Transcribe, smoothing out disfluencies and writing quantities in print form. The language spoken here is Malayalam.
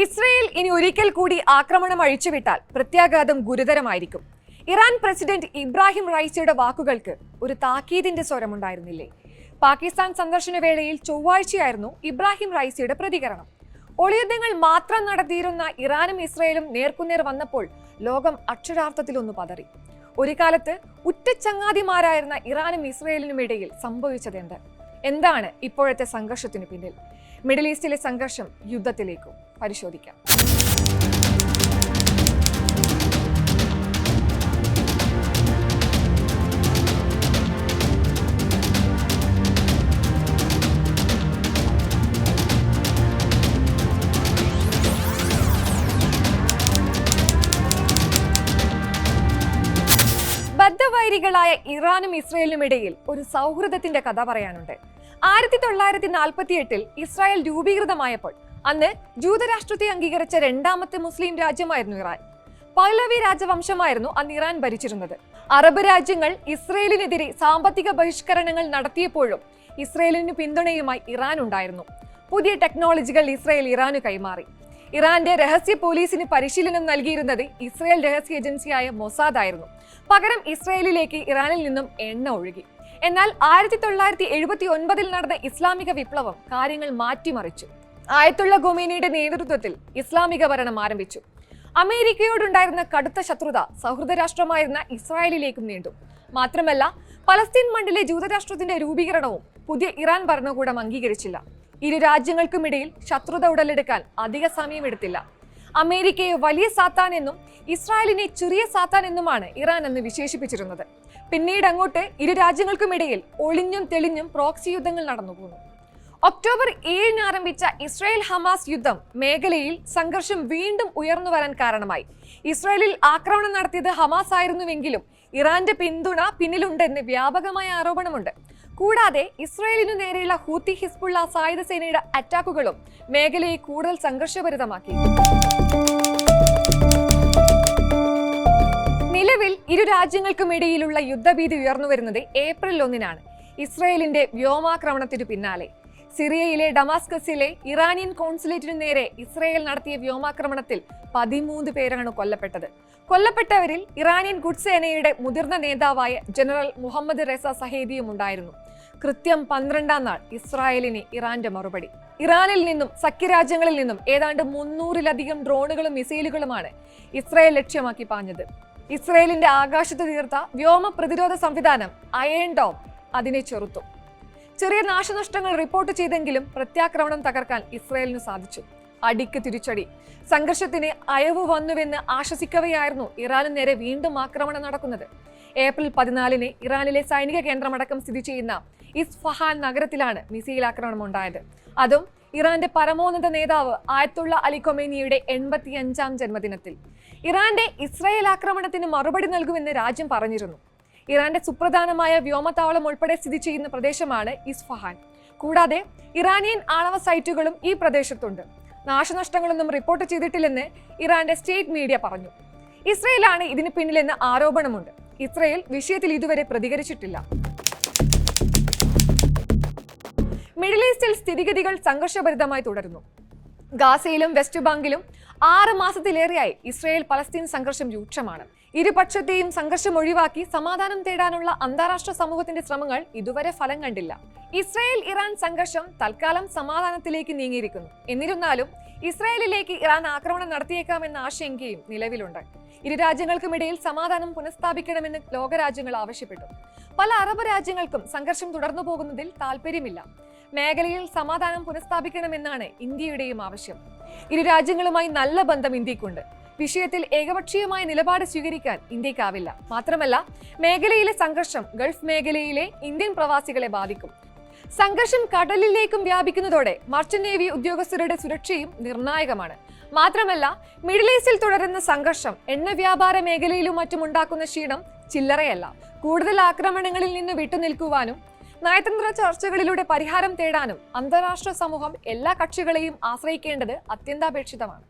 ഇസ്രയേൽ ഇനി ഒരിക്കൽ കൂടി ആക്രമണം അഴിച്ചുവിട്ടാൽ പ്രത്യാഘാതം ഗുരുതരമായിരിക്കും. ഇറാൻ പ്രസിഡന്റ് ഇബ്രാഹിം റൈസിയുടെ വാക്കുകൾക്ക് ഒരു താക്കീതിന്റെ സ്വരമുണ്ടായിരുന്നില്ലേ? പാകിസ്ഥാൻ സന്ദർശന വേളയിൽ ചൊവ്വാഴ്ചയായിരുന്നു ഇബ്രാഹിം റൈസിയുടെ പ്രതികരണം. ഒളിയുദ്ധങ്ങൾ മാത്രം നടത്തിയിരുന്ന ഇറാനും ഇസ്രയേലും നേർക്കുനേർ വന്നപ്പോൾ ലോകം അക്ഷരാർത്ഥത്തിലൊന്നു പതറി. ഒരു കാലത്ത് ഉറ്റ ചങ്ങാതിമാരായിരുന്ന ഇറാനും ഇസ്രയേലിനും ഇടയിൽ സംഭവിച്ചതെന്ത്? എന്താണ് ഇപ്പോഴത്തെ സംഘർഷത്തിനു പിന്നിൽ? മിഡിൽ ഈസ്റ്റിലെ സംഘർഷം യുദ്ധത്തിലേക്കും പരിശോധിക്കാം. ബദ്ധവൈരികളായ ഇറാനും ഇസ്രയേലിനും ഇടയിൽ ഒരു സൗഹൃദത്തിന്റെ കഥ പറയാനുണ്ട്. 1948 ഇസ്രായേൽ രൂപീകൃതമായപ്പോൾ അന്ന് ജൂതരാഷ്ട്രത്തെ അംഗീകരിച്ച രണ്ടാമത്തെ മുസ്ലിം രാജ്യമായിരുന്നു ഇറാൻ. പഹ്ലവി രാജവംശമായിരുന്നു അന്ന് ഇറാൻ ഭരിച്ചിരുന്നത്. അറബ് രാജ്യങ്ങൾ ഇസ്രയേലിനെതിരെ സാമ്പത്തിക ബഹിഷ്കരണങ്ങൾ നടത്തിയപ്പോഴും ഇസ്രയേലിന് പിന്തുണയുമായി ഇറാൻ ഉണ്ടായിരുന്നു. പുതിയ ടെക്നോളജികൾ ഇസ്രയേൽ ഇറാനു കൈമാറി. ഇറാന്റെ രഹസ്യ പോലീസിന് പരിശീലനം നൽകിയിരുന്നത് ഇസ്രയേൽ രഹസ്യ ഏജൻസിയായ മൊസാദ് ആയിരുന്നു. പകരം ഇസ്രയേലിലേക്ക് ഇറാനിൽ നിന്നും എണ്ണ ഒഴുകി. എന്നാൽ 1979 നടന്ന ഇസ്ലാമിക വിപ്ലവം കാര്യങ്ങൾ മാറ്റിമറിച്ചു. ആയത്തുള്ള ഖൊമേനിയുടെ നേതൃത്വത്തിൽ ഇസ്ലാമിക ഭരണം ആരംഭിച്ചു. അമേരിക്കയോടുണ്ടായിരുന്ന കടുത്ത ശത്രുത സൗഹൃദ രാഷ്ട്രമായിരുന്ന ഇസ്രായേലിലേക്കും നീണ്ടു. മാത്രമല്ല, പലസ്തീൻ മണ്ണിലെ ജൂതരാഷ്ട്രത്തിന്റെ രൂപീകരണവും പുതിയ ഇറാൻ ഭരണകൂടം അംഗീകരിച്ചില്ല. ഇരു രാജ്യങ്ങൾക്കുമിടയിൽ ശത്രുത ഉടലെടുക്കാൻ അധിക സമയമെടുത്തില്ല. അമേരിക്കയെ വലിയ സാത്താൻ എന്നും ഇസ്രായേലിനെ ചെറിയ സാത്താൻ എന്നുമാണ് ഇറാൻ അന്ന് വിശേഷിപ്പിച്ചിരുന്നത്. പിന്നീട് അങ്ങോട്ട് ഇരു രാജ്യങ്ങൾക്കുമിടയിൽ ഒളിഞ്ഞും തെളിഞ്ഞും പ്രോക്സി യുദ്ധങ്ങൾ നടന്നുപോന്നു. ഒക്ടോബർ 7 ആരംഭിച്ച ഇസ്രായേൽ ഹമാസ് യുദ്ധം മേഖലയിൽ സംഘർഷം വീണ്ടും ഉയർന്നു വരാൻ കാരണമായി. ഇസ്രായേലിൽ ആക്രമണം നടത്തിയത് ഹമാസ് ആയിരുന്നുവെങ്കിലും ഇറാന്റെ പിന്തുണ പിന്നിലുണ്ടെന്ന് വ്യാപകമായ ആരോപണമുണ്ട്. കൂടാതെ ഇസ്രായേലിനു നേരെയുള്ള ഹൂത്തി ഹിസ്ബുള്ള സായുധ സേനയുടെ അറ്റാക്കുകളും മേഖലയെ കൂടുതൽ സംഘർഷഭരിതമാക്കി. നിലവിൽ ഇരു രാജ്യങ്ങൾക്കുമിടയിലുള്ള യുദ്ധഭീതി ഉയർന്നു വരുന്നത് ഏപ്രിൽ 1 ഇസ്രായേലിന്റെ വ്യോമാക്രമണത്തിനു പിന്നാലെ. സിറിയയിലെ ഡമാസ്കസിലെ ഇറാനിയൻ കോൺസുലേറ്റിനു നേരെ ഇസ്രായേൽ നടത്തിയ വ്യോമാക്രമണത്തിൽ 13 പേരാണ് കൊല്ലപ്പെട്ടത്. കൊല്ലപ്പെട്ടവരിൽ ഇറാനിയൻ ഗുഡ് സേനയുടെ മുതിർന്ന നേതാവായ ജനറൽ മുഹമ്മദ് റെസ സഹേദിയും ഉണ്ടായിരുന്നു. കൃത്യം 12-ാം നാൾ ഇസ്രായേലിന് ഇറാന്റെ മറുപടി. ഇറാനിൽ നിന്നും സഖ്യരാജ്യങ്ങളിൽ നിന്നും ഏതാണ്ട് 300-ലധികം ഡ്രോണുകളും മിസൈലുകളുമാണ് ഇസ്രായേൽ ലക്ഷ്യമാക്കി പാഞ്ഞത്. ഇസ്രായേലിന്റെ ആകാശത്ത് തീർത്ത വ്യോമ പ്രതിരോധ സംവിധാനം അയൺ ഡോം അതിനെ ചെറുത്തു. ചെറിയ നാശനഷ്ടങ്ങൾ റിപ്പോർട്ട് ചെയ്തെങ്കിലും പ്രത്യാക്രമണം തകർക്കാൻ ഇസ്രായേലിന് സാധിച്ചു. അടിക്ക് തിരിച്ചടി. സംഘർഷത്തിന് അയവ് വന്നുവെന്ന് ആശ്വസിക്കവെയായിരുന്നു ഇറാനു നേരെ വീണ്ടും ആക്രമണം നടക്കുന്നത്. ഏപ്രിൽ 14 ഇറാനിലെ സൈനിക കേന്ദ്രമടക്കം സ്ഥിതി ചെയ്യുന്ന ഇസ്ഫഹാൻ നഗരത്തിലാണ് മിസൈൽ ആക്രമണം ഉണ്ടായത്. അതും ഇറാന്റെ പരമോന്നത നേതാവ് ആയത്തുള്ള അലി ഖൊമേനിയുടെ 85-ാം ജന്മദിനത്തിൽ. ഇറാന്റെ ഇസ്രായേൽ ആക്രമണത്തിന് മറുപടി നൽകുമെന്ന് രാജ്യം പറഞ്ഞിരുന്നു. ഇറാന്റെ സുപ്രധാനമായ വ്യോമതാവളം ഉൾപ്പെടെ സ്ഥിതി ചെയ്യുന്ന പ്രദേശമാണ് ഇസ്ഫഹാൻ. കൂടാതെ ഇറാനിയൻ ആണവ സൈറ്റുകളും ഈ പ്രദേശത്തുണ്ട്. നാശനഷ്ടങ്ങളൊന്നും റിപ്പോർട്ട് ചെയ്തിട്ടില്ലെന്ന് ഇറാന്റെ സ്റ്റേറ്റ് മീഡിയ പറഞ്ഞു. ഇസ്രയേലാണ് ഇതിന് പിന്നിലെന്ന് ആരോപണമുണ്ട്. ഇസ്രയേൽ വിഷയത്തിൽ ഇതുവരെ പ്രതികരിച്ചിട്ടില്ല. മിഡിൽ ഈസ്റ്റിൽ സ്ഥിതിഗതികൾ സംഘർഷഭരിതമായി തുടരുന്നു. ഗാസയിലും വെസ്റ്റ് ബാങ്കിലും 6 മാസത്തിലേറെയായി ഇസ്രയേൽ പലസ്തീൻ സംഘർഷം രൂക്ഷമാണ്. ഇരുപക്ഷത്തെയും സംഘർഷം ഒഴിവാക്കി സമാധാനം തേടാനുള്ള അന്താരാഷ്ട്ര സമൂഹത്തിന്റെ ശ്രമങ്ങൾ ഇതുവരെ ഫലം കണ്ടില്ല. ഇസ്രായേൽ ഇറാൻ സംഘർഷം തൽക്കാലം സമാധാനത്തിലേക്ക് നീങ്ങിയിരിക്കുന്നു. എന്നിരുന്നാലും ഇസ്രായേലിലേക്ക് ഇറാൻ ആക്രമണം നടത്തിയേക്കാമെന്ന ആശങ്കയും നിലവിലുണ്ട്. ഇരു രാജ്യങ്ങൾക്കുമിടയിൽ സമാധാനം പുനഃസ്ഥാപിക്കണമെന്ന് ലോകരാജ്യങ്ങൾ ആവശ്യപ്പെട്ടു. പല അറബ് രാജ്യങ്ങൾക്കും സംഘർഷം തുടർന്നു പോകുന്നതിൽ താല്പര്യമില്ല. മേഖലയിൽ സമാധാനം പുനഃസ്ഥാപിക്കണമെന്നാണ് ഇന്ത്യയുടെയും ആവശ്യം. ഇരു രാജ്യങ്ങളുമായി നല്ല ബന്ധം ഇന്ത്യക്കുണ്ട്. വിഷയത്തിൽ ഏകപക്ഷീയമായ നിലപാട് സ്വീകരിക്കാൻ ഇന്ത്യക്കാവില്ല. മാത്രമല്ല, മേഖലയിലെ സംഘർഷം ഗൾഫ് മേഖലയിലെ ഇന്ത്യൻ പ്രവാസികളെ ബാധിക്കും. സംഘർഷം കടലിലേക്കും വ്യാപിക്കുന്നതോടെ മർച്ചന്റ് നേവി ഉദ്യോഗസ്ഥരുടെ സുരക്ഷയും നിർണായകമാണ്. മാത്രമല്ല, മിഡിൽ ഈസ്റ്റിൽ തുടരുന്ന സംഘർഷം എണ്ണ വ്യാപാര മേഖലയിലും മറ്റും ഉണ്ടാക്കുന്ന ക്ഷീണം ചില്ലറയല്ല. കൂടുതൽ ആക്രമണങ്ങളിൽ നിന്ന് വിട്ടുനിൽക്കുവാനും നയതന്ത്ര ചർച്ചകളിലൂടെ പരിഹാരം തേടാനും അന്താരാഷ്ട്ര സമൂഹം എല്ലാ കക്ഷികളെയും ആശ്രയിക്കേണ്ടത് അത്യന്താപേക്ഷിതമാണ്.